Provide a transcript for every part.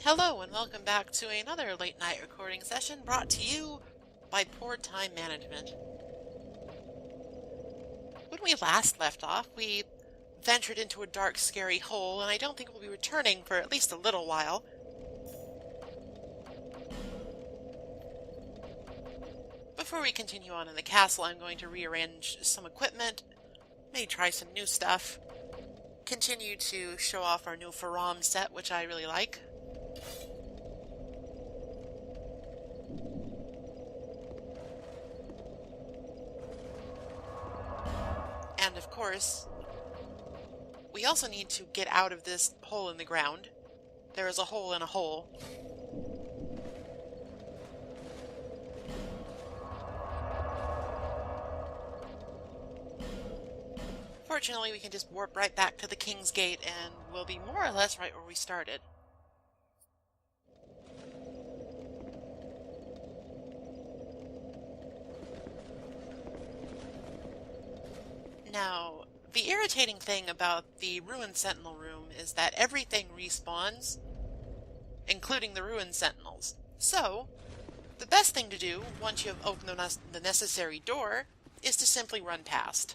Hello and welcome back to another late night recording session brought to you by poor time management. When we last left off, we ventured into a dark, scary hole, and I don't think we'll be returning for at least a little while. Before we continue on in the castle, I'm going to rearrange some equipment, maybe try some new stuff, continue to show off our new Faram set, which I really like. And of course, we also need to get out of this hole in the ground. There is a hole in a hole. Fortunately, we can just warp right back to the King's Gate and we'll be more or less right where we started. Now, the irritating thing about the Ruined Sentinel room is that everything respawns, including the Ruined Sentinels. So, the best thing to do, once you have opened the necessary door, is to simply run past.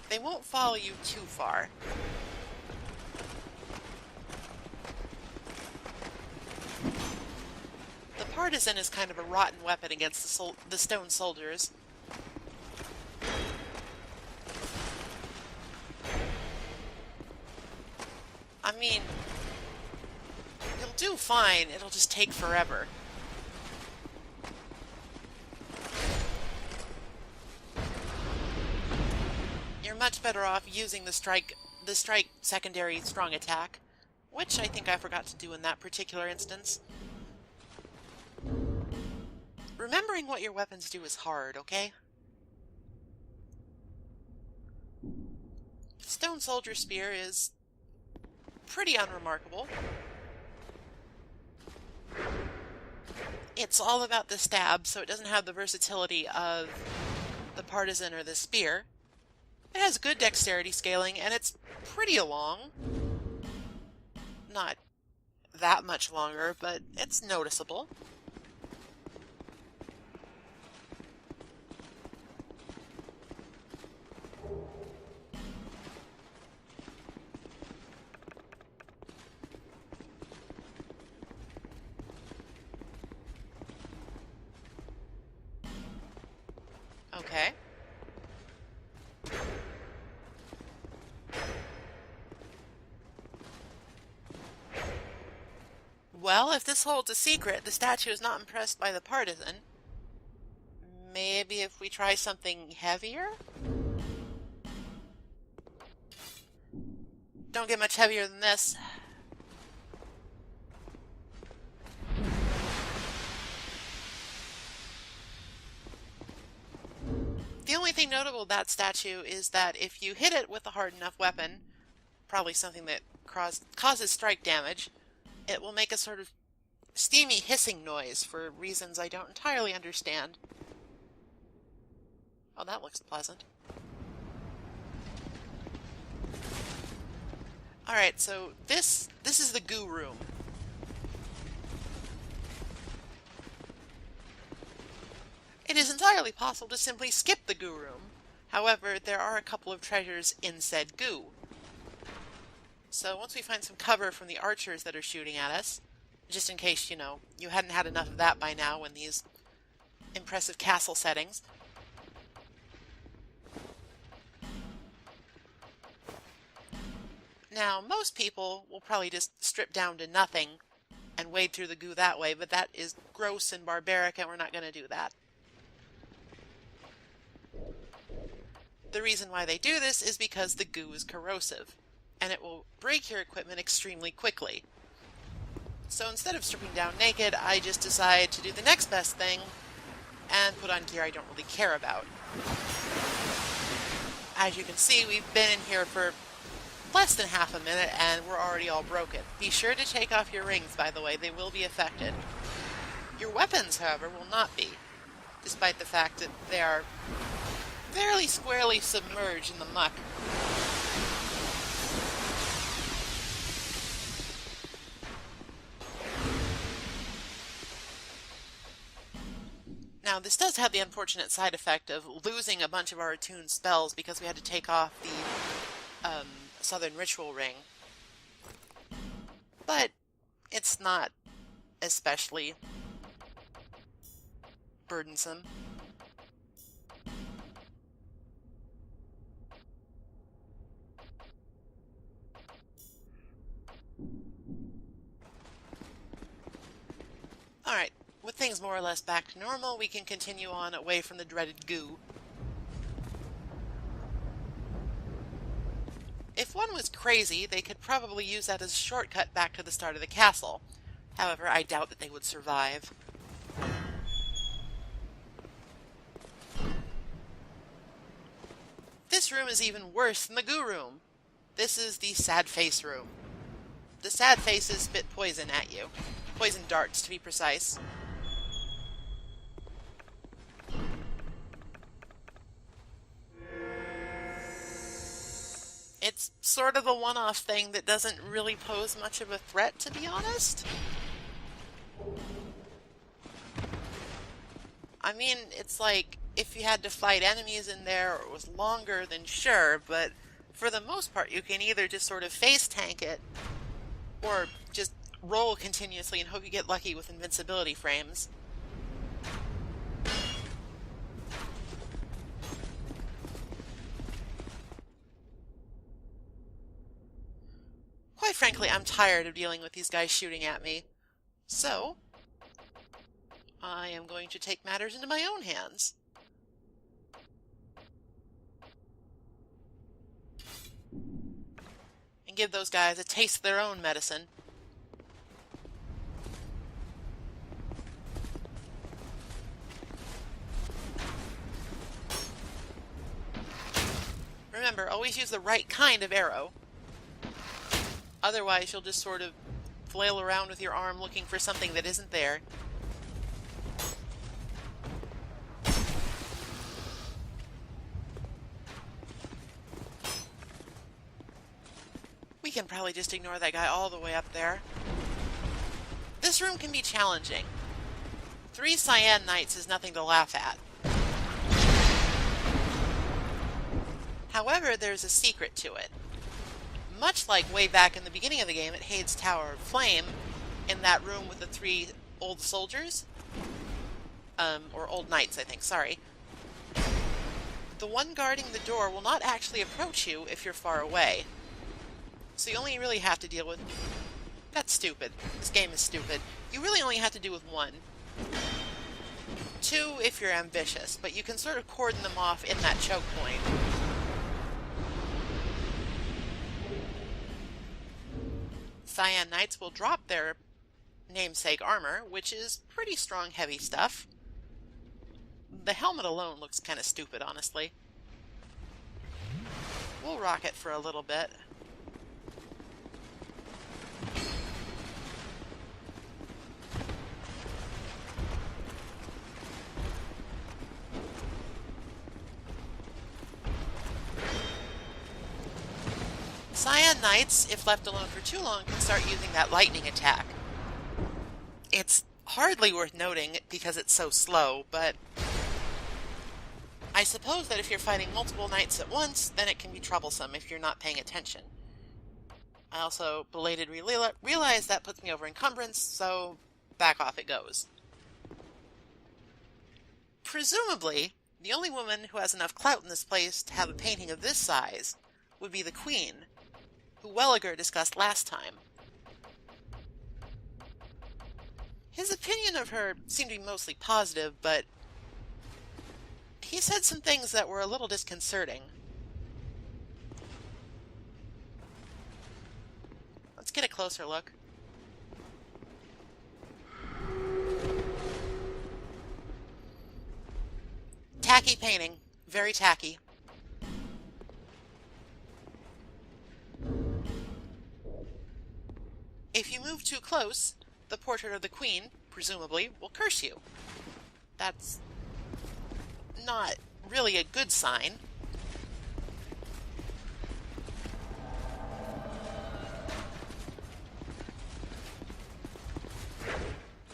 They won't follow you too far. The partisan is kind of a rotten weapon against the stone soldiers. I mean, you'll do fine, it'll just take forever. You're much better off using the strike secondary strong attack, which I think I forgot to do in that particular instance. Remembering what your weapons do is hard, okay? Stone Soldier Spear is pretty unremarkable. It's all about the stab, so it doesn't have the versatility of the partisan or the spear. It has good dexterity scaling, and it's pretty long. Not that much longer, but it's noticeable. Okay. Well, if this holds a secret, the statue is not impressed by the partisan. Maybe if we try something heavier? Don't get much heavier than this. The only thing notable about that statue is that if you hit it with a hard enough weapon, probably something that causes strike damage, it will make a sort of steamy hissing noise for reasons I don't entirely understand. Oh, that looks pleasant. Alright, so this is the goo room. It is entirely possible to simply skip the goo room. However, there are a couple of treasures in said goo. So once we find some cover from the archers that are shooting at us, just in case, you hadn't had enough of that by now in these impressive castle settings. Now, most people will probably just strip down to nothing and wade through the goo that way, but that is gross and barbaric, and we're not going to do that. The reason why they do this is because the goo is corrosive, and it will break your equipment extremely quickly. So instead of stripping down naked, I just decide to do the next best thing and put on gear I don't really care about. As you can see, we've been in here for less than half a minute and we're already all broken. Be sure to take off your rings, by the way, they will be affected. Your weapons, however, will not be, despite the fact that they are fairly squarely submerged in the muck. Now, this does have the unfortunate side effect of losing a bunch of our attuned spells because we had to take off the Southern Ritual Ring. But it's not especially burdensome. Alright, with things more or less back to normal, we can continue on away from the dreaded goo. If one was crazy, they could probably use that as a shortcut back to the start of the castle. However, I doubt that they would survive. This room is even worse than the goo room. This is the sad face room. The sad faces spit poison at you. Poison darts, to be precise. It's sort of a one-off thing that doesn't really pose much of a threat, to be honest. I mean, it's like, if you had to fight enemies in there or it was longer, then sure, but for the most part you can either just sort of face tank it, or just roll continuously and hope you get lucky with invincibility frames. Quite frankly, I'm tired of dealing with these guys shooting at me. So, I am going to take matters into my own hands. And give those guys a taste of their own medicine. Remember, always use the right kind of arrow. Otherwise, you'll just sort of flail around with your arm looking for something that isn't there. We can probably just ignore that guy all the way up there. This room can be challenging. 3 Cyan Knights is nothing to laugh at. However, there's a secret to it. Much like way back in the beginning of the game at Hade's Tower of Flame, in that room with the 3 old soldiers, or old knights, I think, sorry. The one guarding the door will not actually approach you if you're far away. So you only really have to deal with... That's stupid. This game is stupid. You really only have to deal with 1. 2 if you're ambitious, but you can sort of cordon them off in that choke point. Cyan Knights will drop their namesake armor, which is pretty strong, heavy stuff. The helmet alone looks kind of stupid, honestly. We'll rock it for a little bit. Cyan Knights, if left alone for too long, can start using that lightning attack. It's hardly worth noting because it's so slow, but I suppose that if you're fighting multiple knights at once, then it can be troublesome if you're not paying attention. I also belatedly realize that puts me over encumbrance, so back off it goes. Presumably, the only woman who has enough clout in this place to have a painting of this size would be the Queen, who Welliger discussed last time. His opinion of her seemed to be mostly positive, but he said some things that were a little disconcerting. Let's get a closer look. Tacky painting. Very tacky. If you move too close, the portrait of the Queen, presumably, will curse you. That's not really a good sign.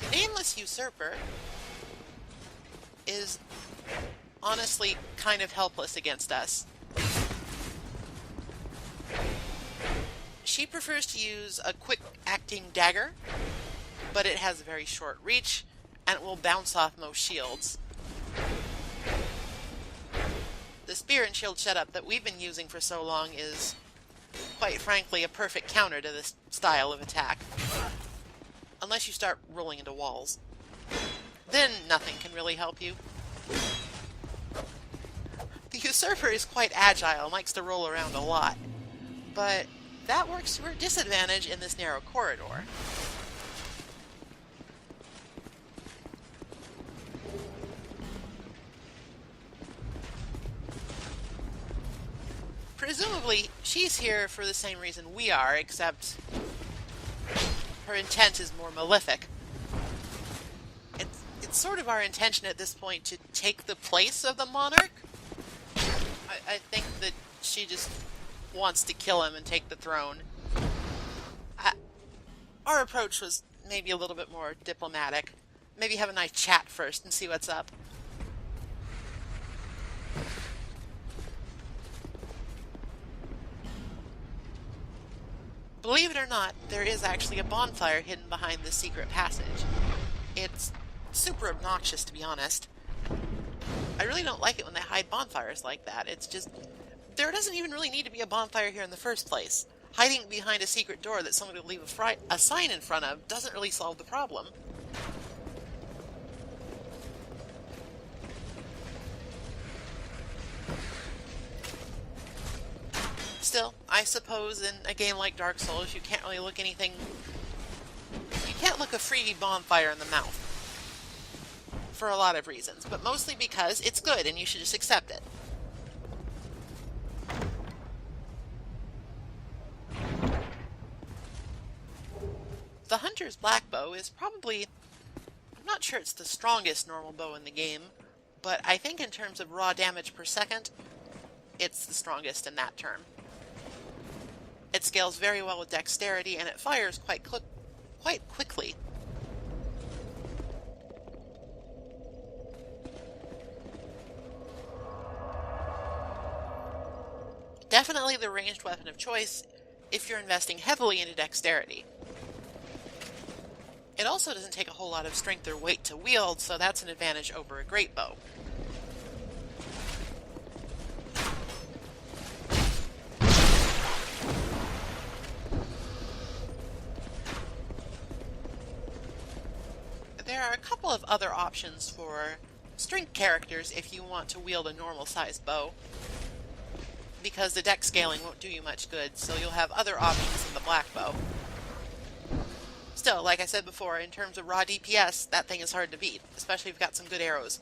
The nameless usurper is honestly kind of helpless against us. She prefers to use a quick-acting dagger, but it has a very short reach, and it will bounce off most shields. The spear and shield setup that we've been using for so long is, quite frankly, a perfect counter to this style of attack. Unless you start rolling into walls. Then nothing can really help you. The usurper is quite agile and likes to roll around a lot, but that works to her disadvantage in this narrow corridor. Presumably, she's here for the same reason we are, except her intent is more malefic. It's sort of our intention at this point to take the place of the monarch. I think that she just wants to kill him and take the throne. Our approach was maybe a little bit more diplomatic. Maybe have a nice chat first and see what's up. Believe it or not, there is actually a bonfire hidden behind this secret passage. It's super obnoxious, to be honest. I really don't like it when they hide bonfires like that. It's just, there doesn't even really need to be a bonfire here in the first place. Hiding behind a secret door that somebody will leave a sign in front of doesn't really solve the problem. Still, I suppose in a game like Dark Souls, you can't really look anything... You can't look a freebie bonfire in the mouth. For a lot of reasons, but mostly because it's good and you should just accept it. The Hunter's Black Bow is probably... I'm not sure it's the strongest normal bow in the game, but I think in terms of raw damage per second, it's the strongest in that term. It scales very well with dexterity, and it fires quite quickly. Definitely the ranged weapon of choice if you're investing heavily into dexterity. It also doesn't take a whole lot of strength or weight to wield, so that's an advantage over a great bow. There are a couple of other options for strength characters if you want to wield a normal-sized bow, because the dex scaling won't do you much good, so you'll have other options in the black bow. Still, like I said before, in terms of raw DPS, that thing is hard to beat, especially if you've got some good arrows.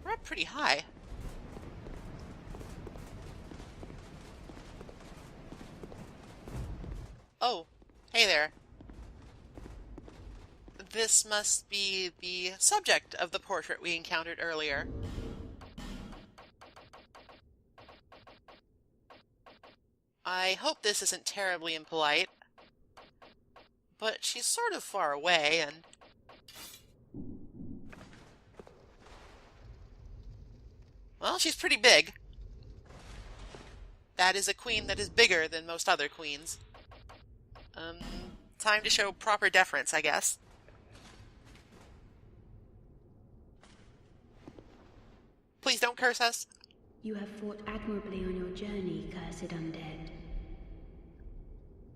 We're up pretty high. Oh, hey there. This must be the subject of the portrait we encountered earlier. I hope this isn't terribly impolite, but she's sort of far away, and... well, she's pretty big. That is a queen that is bigger than most other queens. Time to show proper deference, I guess. Please don't curse us. You have fought admirably on your journey, cursed undead.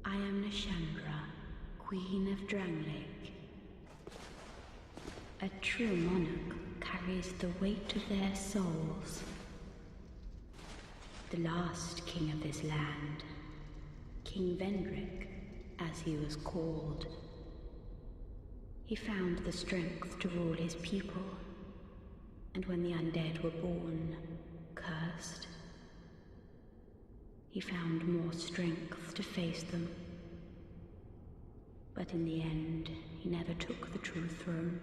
I am Nashandra, Queen of Drangleic. A true monarch carries the weight of their souls. The last king of this land, King Vendrick, as he was called. He found the strength to rule his people, and when the undead were born, cursed, he found more strength to face them. But in the end, he never took the true throne.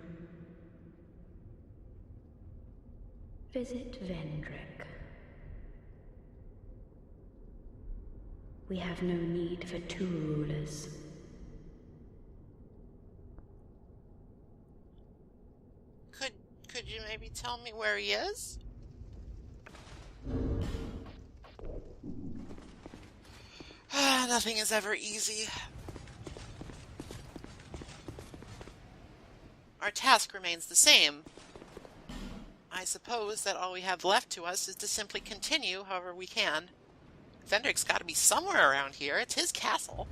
Visit Vendrick. We have no need for two rulers. Could you maybe tell me where he is? Nothing is ever easy. Our task remains the same. I suppose that all we have left to us is to simply continue however we can. Vendrick's got to be somewhere around here. It's his castle.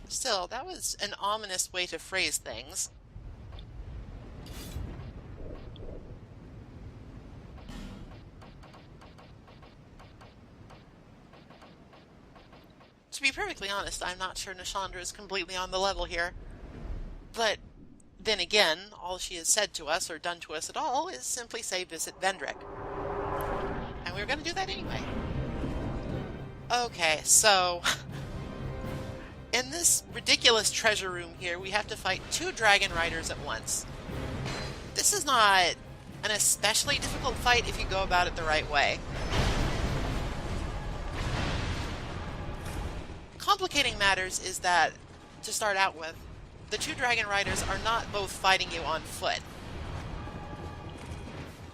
Still, that was an ominous way to phrase things. To be perfectly honest, I'm not sure Nashandra is completely on the level here. But then again, all she has said to us or done to us at all is simply say visit Vendrick. And we were going to do that anyway. Okay, so in this ridiculous treasure room here, we have to fight 2 dragon riders at once. This is not an especially difficult fight if you go about it the right way. Complicating matters is that, to start out with, the 2 dragon riders are not both fighting you on foot.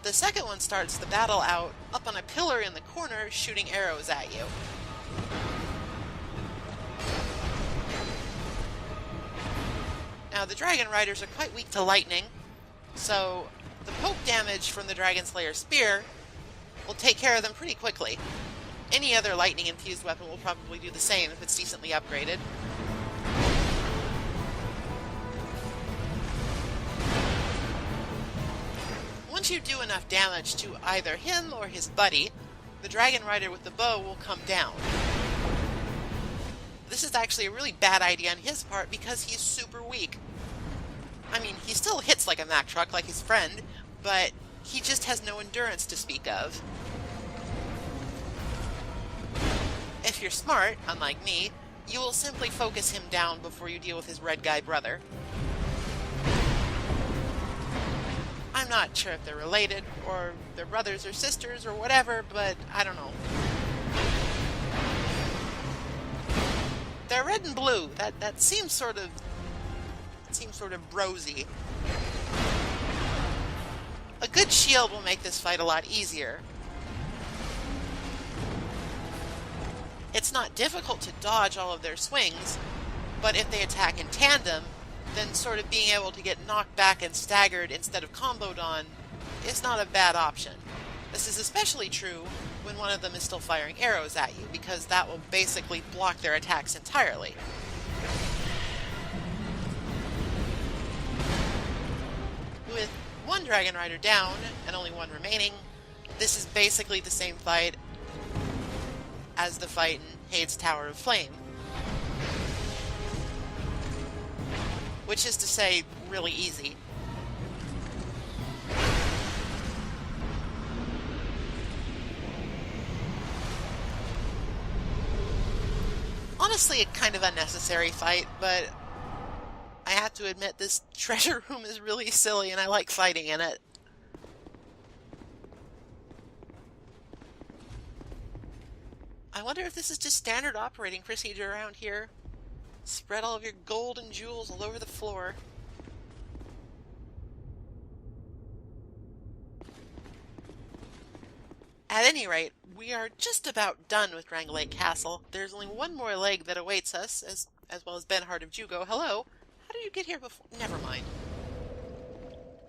The second one starts the battle out up on a pillar in the corner shooting arrows at you. Now, the dragon riders are quite weak to lightning, so the poke damage from the Dragon Slayer's spear will take care of them pretty quickly. Any other lightning-infused weapon will probably do the same if it's decently upgraded. Once you do enough damage to either him or his buddy, the dragon rider with the bow will come down. This is actually a really bad idea on his part because he's super weak. I mean, he still hits like a Mack truck like his friend, but he just has no endurance to speak of. If you're smart, unlike me, you will simply focus him down before you deal with his red guy brother. I'm not sure if they're related, or they're brothers or sisters or whatever, but I don't know. They're red and blue. That seems sort of brosy. A good shield will make this fight a lot easier. It's not difficult to dodge all of their swings, but if they attack in tandem, then sort of being able to get knocked back and staggered instead of comboed on is not a bad option. This is especially true when one of them is still firing arrows at you, because that will basically block their attacks entirely. With one dragon rider down and only one remaining, this is basically the same fight as the fight in Hade's Tower of Flame. Which is to say, really easy. Honestly, a kind of unnecessary fight, but I have to admit this treasure room is really silly and I like fighting in it. I wonder if this is just standard operating procedure around here. Spread all of your gold and jewels all over the floor. At any rate, we are just about done with Drangleic Castle. There's only one more leg that awaits us, as well as Benhart of Jugo. Hello? How did you get here before? Never mind.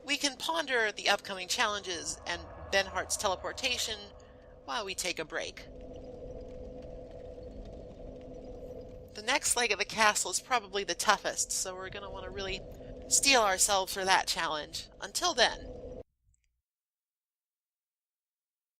We can ponder the upcoming challenges and Benhart's teleportation while we take a break. The next leg of the castle is probably the toughest, so we're going to want to really steel ourselves for that challenge. Until then,